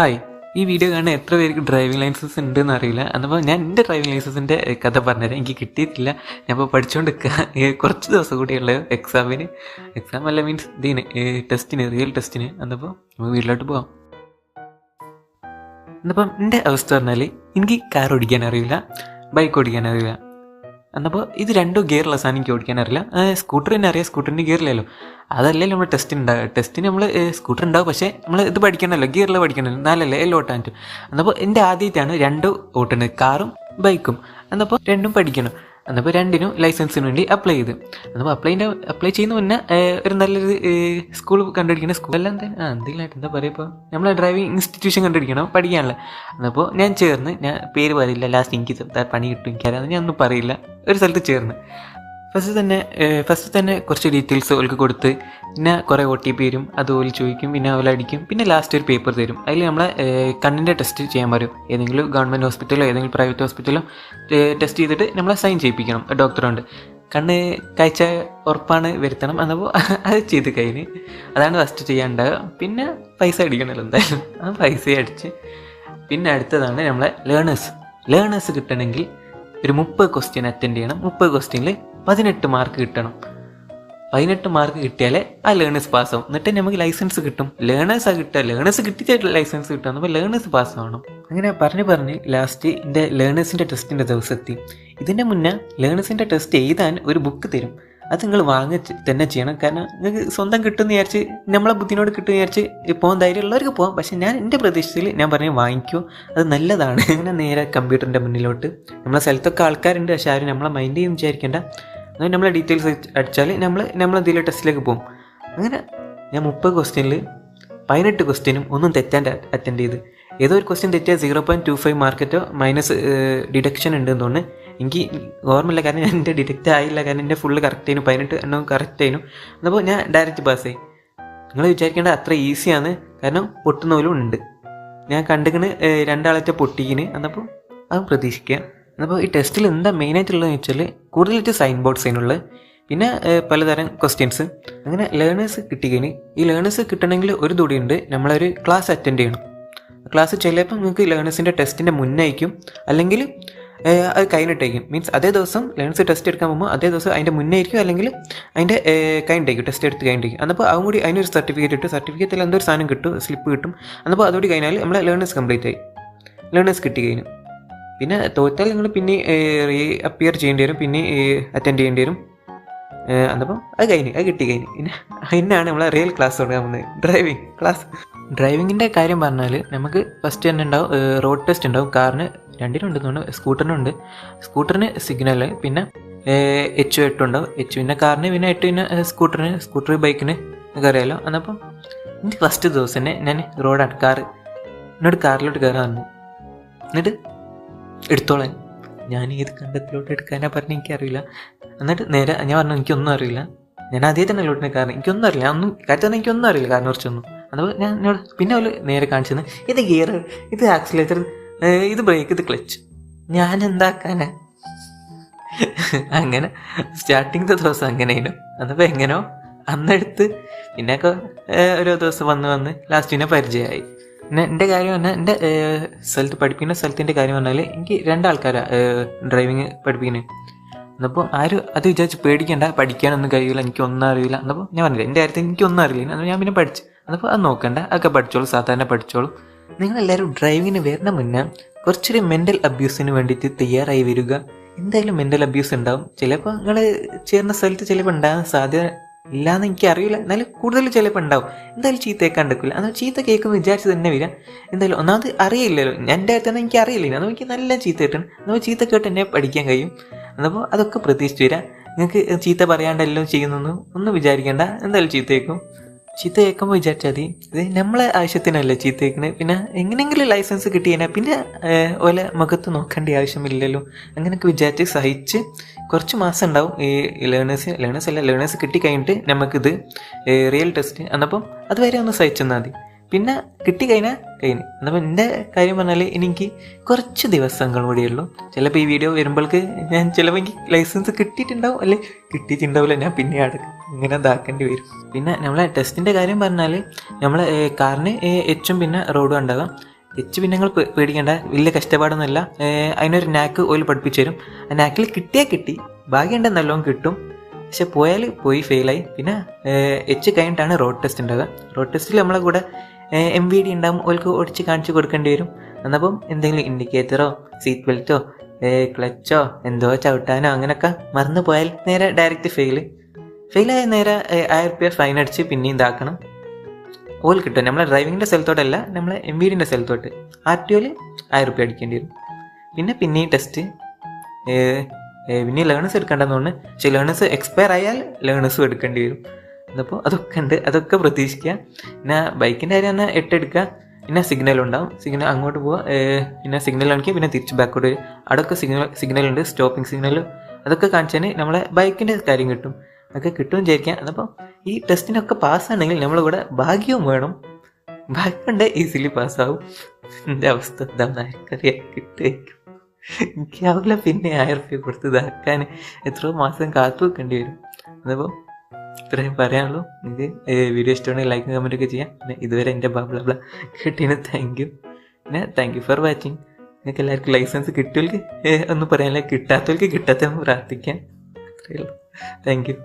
Hi, ഈ video കാണാൻ എത്ര പേർക്ക് ഡ്രൈവിംഗ് ലൈസൻസ് ഉണ്ടെന്ന് അറിയില്ല. എന്നപ്പോൾ ഞാൻ എൻ്റെ ഡ്രൈവിംഗ് ലൈസൻസിൻ്റെ കഥ പറഞ്ഞുതരാം. എനിക്ക് കിട്ടിയിട്ടില്ല. ഞാനിപ്പോൾ പഠിച്ചുകൊണ്ട് കുറച്ച് ദിവസം കൂടിയുള്ളത് എക്സാം അല്ല, മീൻസ് ടെസ്റ്റിന്, റിയൽ ടെസ്റ്റിന്. എന്നപ്പോൾ നമുക്ക് വീട്ടിലോട്ട് പോകാം. എന്നപ്പം എൻ്റെ അവസ്ഥ പറഞ്ഞാൽ എനിക്ക് കാർ ഓടിക്കാൻ അറിയില്ല, ബൈക്ക് ഓടിക്കാൻ അറിയില്ല. എന്നപ്പോൾ ഇത് രണ്ടും ഗിയറുള്ള സാധനം എനിക്ക് ഓടിക്കാൻ അറിയില്ല. സ്കൂട്ടർ തന്നെ അറിയാം, സ്കൂട്ടറിൻ്റെ ഗിയറിലല്ലോ. അതല്ലേ നമ്മൾ ടെസ്റ്റിന് ഉണ്ടാകുക. ടെസ്റ്റിന് നമ്മൾ സ്കൂട്ടർ ഉണ്ടാവും, പക്ഷേ നമ്മൾ ഇത് പഠിക്കണമല്ലോ, ഗിയറിൽ പഠിക്കണമല്ലോ, നാലല്ലേ എല്ലാം ഓട്ടാൻ പറ്റും. എന്നപ്പോൾ എൻ്റെ ആദ്യമായിട്ടാണ് രണ്ടും ഓട്ടുന്നത്, കാറും ബൈക്കും. എന്നപ്പോൾ രണ്ടും പഠിക്കണം. എന്നപ്പോൾ രണ്ടിനും ലൈസൻസിന് വേണ്ടി അപ്ലൈ ചെയ്ത്. എന്നപ്പോൾ അപ്ലൈ ചെയ്യുന്ന മുന്നേ ഒരു നല്ലൊരു സ്കൂൾ കണ്ടുപിടിക്കണം. സ്കൂളെല്ലാം എന്തെങ്കിലുമായിട്ട് എന്താ പറയുക, ഇപ്പോൾ നമ്മൾ ഡ്രൈവിംഗ് ഇൻസ്റ്റിറ്റ്യൂഷൻ കണ്ടുപിടിക്കണം പഠിക്കാനുള്ള. എന്നപ്പോൾ ഞാൻ ചേർന്ന്, ഞാൻ പേര് പറയില്ല, ലാസ്റ്റ് എനിക്ക് പണി കിട്ടും എനിക്കറിയാം, ഞാൻ ഒന്നും പറയില്ല. ഒരു സ്ഥലത്ത് ചേർന്ന് ഫസ്റ്റ് തന്നെ കുറച്ച് ഡീറ്റെയിൽസ് അവർക്ക് കൊടുത്ത്, പിന്നെ കുറേ OTP വരും, അതുപോലെ ചോദിക്കും, പിന്നെ അതുപോലെ അടിക്കും, പിന്നെ ലാസ്റ്റ് ഒരു പേപ്പർ തരും. അതിൽ നമ്മളെ കണ്ണിൻ്റെ ടെസ്റ്റ് ചെയ്യാൻ പറയും. ഏതെങ്കിലും ഗവൺമെൻറ് ഹോസ്പിറ്റലോ ഏതെങ്കിലും പ്രൈവറ്റ് ഹോസ്പിറ്റലോ ടെസ്റ്റ് ചെയ്തിട്ട് നമ്മളെ സൈൻ ചെയ്യിപ്പിക്കണം ഡോക്ടറുണ്ട്. കണ്ണ് കാഴ്ച ഉറപ്പാണ് വരുത്തണം. എന്നപ്പോൾ അത് ചെയ്ത് കഴിഞ്ഞ് അതാണ് ഫസ്റ്റ് ചെയ്യാനുണ്ടാവുക. പിന്നെ പൈസ അടിക്കണമല്ലോ എന്തായാലും, ആ പൈസ അടിച്ച് പിന്നെ അടുത്തതാണ് നമ്മളെ ലേണേഴ്സ് കിട്ടണമെങ്കിൽ ഒരു 30 ക്വസ്റ്റ്യൻ അറ്റൻഡ് ചെയ്യണം. 30 ക്വസ്റ്റ്യനിൽ 18 മാർക്ക് കിട്ടണം. 18 മാർക്ക് കിട്ടിയാലേ ആ ലേണേഴ്സ് പാസ്സാവും. എന്നിട്ട് നമുക്ക് ലൈസൻസ് കിട്ടും. ലേണേഴ്സ് കിട്ടിയിട്ട് ലൈസൻസ് കിട്ടും. അപ്പോൾ ലേണേഴ്സ് പാസ്സാവണം. അങ്ങനെ പറഞ്ഞ് ലാസ്റ്റ് എൻ്റെ ലേണേഴ്സിൻ്റെ ടെസ്റ്റിൻ്റെ ദിവസം എത്തി. ഇതിൻ്റെ മുന്നേ ലേണേഴ്സിൻ്റെ ടെസ്റ്റ് എഴുതാൻ ഒരു ബുക്ക് തരും. അത് നിങ്ങൾ വാങ്ങി തന്നെ ചെയ്യണം. കാരണം നിങ്ങൾക്ക് സ്വന്തം കിട്ടുമെന്ന് വിചാരിച്ച്, നമ്മളെ ബുദ്ധിനോട് കിട്ടുമെന്ന് വിചാരിച്ച് പോകാൻ ധൈര്യമുള്ളവർക്ക് പോകാം. പക്ഷേ ഞാൻ എൻ്റെ പ്രതീക്ഷയിൽ ഞാൻ പറഞ്ഞു വാങ്ങിക്കോ, അത് നല്ലതാണ്. അങ്ങനെ നേരെ കമ്പ്യൂട്ടറിൻ്റെ മുന്നിലോട്ട്, നമ്മളെ സ്ഥലത്തൊക്കെ ആൾക്കാരുണ്ട്, പക്ഷേ ആരും നമ്മളെ മൈൻഡ് ചെയ്യും വിചാരിക്കേണ്ട. അത് നമ്മളെ ഡീറ്റെയിൽസ് അടിച്ചാൽ നമ്മളതിലെ ടെസ്റ്റിലേക്ക് പോകും. അങ്ങനെ ഞാൻ 30 ക്വസ്റ്റ്യനിൽ 18 ക്വസ്റ്റ്യനും ഒന്നും തെറ്റാണ്ട് അറ്റൻഡ് ചെയ്ത്. ഏതോ ഒരു ക്വസ്റ്റ്യൻ തെറ്റിയാൽ 0.25 മാർക്കറ്റോ മൈനസ് ഡിഡക്ഷൻ ഉണ്ടെന്ന് തോന്നുന്നു. എനിക്ക് ഓർമ്മയില്ല, കാരണം ഞാൻ എൻ്റെ ഡിറ്റക്റ്റ് ആയില്ല, കാരണം എൻ്റെ ഫുള്ള് കറക്റ്റ് ആയിരുന്നു, 18 എണ്ണം കറക്റ്റ് ആയിരുന്നു. എന്നപ്പോൾ ഞാൻ ഡയറക്റ്റ് പാസ്സായി. നിങ്ങൾ വിചാരിക്കേണ്ട അത്ര ഈസിയാണ്, കാരണം പൊട്ടുന്നോലും ഉണ്ട്. ഞാൻ കണ്ടിക്കണ് 2 ആളത്തെ പൊട്ടിക്കിന്. എന്നപ്പോൾ അത് പ്രതീക്ഷിക്കുക. എന്നപ്പോൾ ഈ ടെസ്റ്റിൽ എന്താ മെയിനായിട്ടുള്ളതെന്ന് വെച്ചാൽ കൂടുതലായിട്ട് സൈൻ ബോർഡ് സൈനുള്ളത്, പിന്നെ പലതരം ക്വസ്റ്റ്യൻസ്. അങ്ങനെ ലേണേഴ്സ് കിട്ടിക്കഴിഞ്ഞ് ഈ ലേണേഴ്സ് കിട്ടണമെങ്കിൽ ഒരു തുടിയുണ്ട്, നമ്മളൊരു ക്ലാസ് അറ്റൻഡ് ചെയ്യണം. ക്ലാസ് ചിലപ്പോൾ നിങ്ങൾക്ക് ലേണേഴ്സിൻ്റെ ടെസ്റ്റിൻ്റെ മുന്നായിരിക്കും, അല്ലെങ്കിൽ അത് കഴിഞ്ഞിട്ടായിരിക്കും. മീൻസ് അതേ ദിവസം ലേണേഴ്സ് ടെസ്റ്റ് എടുക്കാൻ പോകുമ്പോൾ അതേ ദിവസം അതിൻ്റെ മുന്നേ ആയിരിക്കും, അല്ലെങ്കിൽ അതിൻ്റെ കഴിഞ്ഞിട്ടായിരിക്കും, ടെസ്റ്റ് എടുത്ത് കഴിഞ്ഞിട്ടായിരിക്കും. എന്നപ്പോൾ അതും കൂടി അതിനൊരു സർട്ടിഫിക്കറ്റിൽ എന്തോ ഒരു സാധനം കിട്ടും, സ്ലിപ്പ് കിട്ടും. എന്നപ്പോൾ അതുകൂടി കഴിഞ്ഞാൽ നമ്മളെ ലേണേഴ്സ് കംപ്ലീറ്റ് ആയി. ലേണേഴ്സ് കിട്ടി കഴിഞ്ഞു. പിന്നെ തോറ്റാൽ നിങ്ങൾ പിന്നെ അപ്പിയർ ചെയ്യേണ്ടി വരും, പിന്നെ അറ്റൻഡ് ചെയ്യേണ്ടി വരും. എന്നപ്പം അത് കിട്ടി കഴിഞ്ഞ് പിന്നെയാണ് നമ്മളെ റിയൽ ക്ലാസ് തുടങ്ങാൻ പോകുന്നത്, ഡ്രൈവിംഗ് ക്ലാസ്. ഡ്രൈവിങ്ങിൻ്റെ കാര്യം പറഞ്ഞാൽ നമുക്ക് ഫസ്റ്റ് തന്നെ ഉണ്ടാവും റോഡ് ടെസ്റ്റ് ഉണ്ടാവും. കാറിന് രണ്ടിനും ഉണ്ടെന്ന് തോന്നുന്നു. സ്കൂട്ടറിന് സിഗ്നൽ, പിന്നെ H8 ഉണ്ടാവും. പിന്നെ കാറിന്, പിന്നെ 8 പിന്നെ സ്കൂട്ടർ ബൈക്കിന് ഒക്കെ അറിയാമല്ലോ. എന്നപ്പം എനിക്ക് ഫസ്റ്റ് ദിവസം തന്നെ ഞാൻ റോഡാണ് എന്നോട് കാറിലോട്ട് കയറാൻ വന്നു. എന്നിട്ട് എടുത്തോളാൻ, ഞാൻ ഏത് കണ്ടത്തിലോട്ട് എടുക്കാനാ പറഞ്ഞ് എനിക്കറിയില്ല. എന്നിട്ട് നേരെ ഞാൻ പറഞ്ഞു എനിക്കൊന്നും അറിയില്ല, ഞാൻ ആദ്യം തന്നെ ലോട്ടിനെ കാരണം എനിക്കൊന്നും അറിയില്ല, കാര്യത്തിൽ എനിക്കൊന്നും അറിയില്ല കാറിനെ കുറിച്ചൊന്നും. അപ്പോൾ ഞാൻ പിന്നെ അവർ നേരെ കാണിച്ചു തന്നെ, ഇത് ഗിയർ, ഇത് ആക്സിലേറ്റർ, ഇത് ബ്രേക്ക്, ഇത് ക്ലച്ച്. ഞാൻ എന്താക്കാനാ? അങ്ങനെ സ്റ്റാർട്ടിങ്ങത്തെ ദിവസം അങ്ങനെയായിരുന്നു. അതപ്പോൾ എങ്ങനെയോ അന്നെടുത്ത് പിന്നെയൊക്കെ ഓരോ ദിവസം വന്ന് ലാസ്റ്റ് പിന്നെ പരിചയമായി. പിന്നെ എൻ്റെ കാര്യം പറഞ്ഞാൽ, എൻ്റെ പഠിപ്പിക്കുന്ന സ്ഥലത്തിൻ്റെ കാര്യം പറഞ്ഞാൽ എനിക്ക് 2 ആൾക്കാരാണ് ഡ്രൈവിങ് പഠിപ്പിക്കുന്നത്. എന്നപ്പോൾ ആരും അത് വിചാരിച്ച് പേടിക്കേണ്ട, പഠിക്കാനൊന്നും കഴിയില്ല, എനിക്കൊന്നും അറിയില്ല. എന്നപ്പോൾ ഞാൻ പറഞ്ഞില്ല, എൻ്റെ കാര്യത്തിൽ എനിക്കൊന്നും അറിയില്ല. അപ്പോൾ ഞാൻ പിന്നെ പഠിച്ചു. എന്നപ്പോൾ അത് നോക്കണ്ട, അതൊക്കെ പഠിച്ചോളൂ, സാധാരണ പഠിച്ചോളൂ. നിങ്ങളെല്ലാവരും ഡ്രൈവിങ്ങിന് വരുന്ന മുന്നേ കുറച്ചൊരു മെൻ്റൽ അബ്യൂസിന് വേണ്ടിയിട്ട് തയ്യാറായി വരിക. എന്തായാലും മെൻ്റൽ അബ്യൂസ് ഉണ്ടാവും. ചിലപ്പോൾ നിങ്ങൾ ചേർന്ന സ്ഥലത്ത് ചിലപ്പോൾ ഉണ്ടാകാൻ സാധ്യത ഇല്ലയെന്ന് എനിക്കറിയില്ല, എന്നാലും കൂടുതൽ ചിലപ്പോൾ ഉണ്ടാവും. എന്തായാലും ചീത്ത കേൾക്കാൻ എടുക്കില്ല. എന്നാൽ ചീത്ത കേൾക്കുമെന്ന് വിചാരിച്ച് തന്നെ വരിക. എന്തായാലും ഒന്നാമത് അറിയില്ലല്ലോ, എൻ്റെ അടുത്ത് തന്നെ എനിക്ക് അറിയില്ല. എന്നാൽ എനിക്ക് നല്ല ചീത്ത കിട്ടണം. എന്നാൽ ചീത്ത കേട്ട് എന്നെ പഠിക്കാൻ കഴിയും. എന്നപ്പോൾ അതൊക്കെ പ്രതീക്ഷിച്ച് വരാം. നിങ്ങൾക്ക് ചീത്ത പറയാണ്ടെല്ലാം ചെയ്യുന്നൊന്നും ഒന്നും വിചാരിക്കേണ്ട. എന്തായാലും ചീത്ത കേൾക്കുമ്പോൾ വിചാരിച്ചാൽ മതി, ഇത് നമ്മളെ ആവശ്യത്തിനല്ലേ ചീത്ത കേൾക്കണത്. പിന്നെ എങ്ങനെയെങ്കിലും ലൈസൻസ് കിട്ടി കഴിഞ്ഞാൽ പിന്നെ ഓലെ മുഖത്ത് നോക്കേണ്ട ആവശ്യമില്ലല്ലോ. അങ്ങനെയൊക്കെ വിചാരിച്ച് സഹിച്ച് കുറച്ച് മാസം ഉണ്ടാവും ഈ ലേണേഴ്സ് കിട്ടി കഴിഞ്ഞിട്ട് നമുക്കിത് റിയൽ ടെസ്റ്റ്. എന്നപ്പം അതുവരെ ഒന്ന് സഹിച്ചെന്നാൽ മതി. പിന്നെ കിട്ടിക്കഴിഞ്ഞാൽ എന്നപ്പോൾ എൻ്റെ കാര്യം പറഞ്ഞാൽ എനിക്ക് കുറച്ച് ദിവസങ്ങൾ കൂടിയുള്ളൂ. ചിലപ്പോൾ ഈ വീഡിയോ വരുമ്പോൾക്ക് ഞാൻ ചിലപ്പോൾ എനിക്ക് ലൈസൻസ് കിട്ടിയിട്ടുണ്ടാവും, അല്ലെ കിട്ടിയിട്ടുണ്ടാവില്ല, ഞാൻ പിന്നെ ഇങ്ങനെ ഇതാക്കേണ്ടി വരും. പിന്നെ നമ്മളെ ടെസ്റ്റിൻ്റെ കാര്യം പറഞ്ഞാൽ നമ്മളെ കാറിന് H പിന്നെ റോഡും ഉണ്ടാകാം. എച്ച് പിന്നെ നിങ്ങൾ പേടിക്കേണ്ട, വലിയ കഷ്ടപ്പാടൊന്നുമില്ല. അതിനൊരു നാക്ക് ഓയിൽ പഠിപ്പിച്ചു തരും. ആ നാക്കിൽ കിട്ടിയാൽ കിട്ടി, ഭാഗ്യമുണ്ടെങ്കിൽ നല്ലോണം കിട്ടും. പക്ഷെ പോയാൽ പോയി ഫെയിലായി. പിന്നെ എച്ച് കഴിഞ്ഞിട്ടാണ് റോഡ് ടെസ്റ്റ് ഉണ്ടാവുക. റോഡ് ടെസ്റ്റിൽ നമ്മളെ കൂടെ MVD ഉണ്ടാകും, ഓൾക്ക് ഓടിച്ച് കാണിച്ച് കൊടുക്കേണ്ടി വരും. എന്നപ്പം എന്തെങ്കിലും ഇൻഡിക്കേറ്ററോ സീറ്റ് ബെൽറ്റോ ക്ലച്ചോ എന്തോ ചവിട്ടാനോ അങ്ങനെയൊക്കെ മറന്നു പോയാൽ നേരെ ഡയറക്റ്റ് ഫെയിലായ നേരെ 1000 രൂപ ഫൈൻ അടിച്ച് പിന്നെയും ഇതാക്കണം. ഓൽ കിട്ടും നമ്മളെ ഡ്രൈവിങ്ങിൻ്റെ സ്ഥലത്തോട്ടല്ല, നമ്മളെ MVDൻ്റെ സ്ഥലത്തോട്ട്. RTOയിൽ 1000 രൂപ അടിക്കേണ്ടി വരും. പിന്നെയും ടെസ്റ്റ്, പിന്നെ ലേണേഴ്സ് എടുക്കേണ്ടെന്ന് തോന്നുന്നു. പക്ഷേ ലേണേഴ്സ് എക്സ്പയർ ആയാൽ ലേണേഴ്സും എടുക്കേണ്ടി വരും. എന്നപ്പോൾ അതൊക്കെ ഉണ്ട്, അതൊക്കെ പ്രതീക്ഷിക്കുക. പിന്നെ ബൈക്കിൻ്റെ കാര്യം തന്നെ 8 എടുക്കുക. പിന്നെ സിഗ്നൽ ഉണ്ടാവും, സിഗ്നൽ അങ്ങോട്ട് പോവുക, പിന്നെ സിഗ്നൽ കാണിക്കുക, പിന്നെ തിരിച്ച് ബാക്കോട്ട് വരും. അവിടെയൊക്കെ സിഗ്നലുണ്ട്, സ്റ്റോപ്പിംഗ് സിഗ്നലും അതൊക്കെ കാണിച്ചാൽ നമ്മളെ ബൈക്കിൻ്റെ കാര്യം കിട്ടും. അതൊക്കെ കിട്ടുമെന്ന് വിചാരിക്കാം. എന്നപ്പം ഈ ടെസ്റ്റിനൊക്കെ പാസ്സാണെങ്കിൽ നമ്മളിവിടെ ഭാഗ്യവും വേണം. ഭാഗ്യമുണ്ട് ഈസിലി പാസ്സാവും. എൻ്റെ അവസ്ഥ എന്താണെന്ന് ആർക്കറിയാം, കിട്ടുമായിരിക്കും. എനിക്കാവില്ല പിന്നെ 1000 രൂപ കൊടുത്ത് ഇതാക്കാൻ എത്രയോ മാസം കാത്തു വെക്കേണ്ടി വരും. എന്നപ്പോൾ ഇത്രയും പറയാനുള്ളൂ. നിങ്ങൾക്ക് വീഡിയോ ഇഷ്ടമാണെങ്കിൽ ലൈക്ക് കമൻറ്റ് ഒക്കെ ചെയ്യാം. പിന്നെ ഇതുവരെ എൻ്റെ ബാബ്ല കേട്ടതിന് താങ്ക് യു. പിന്നെ താങ്ക് യു ഫോർ വാച്ചിങ്. നിങ്ങൾക്ക് എല്ലാവർക്കും ലൈസൻസ് കിട്ടുമല്ലോ ഒന്നും പറയാനില്ല, കിട്ടാത്തവർക്ക് കിട്ടാത്തതെന്ന് പ്രാർത്ഥിക്കാം. അത്രയേ ഉള്ളൂ. Thank you.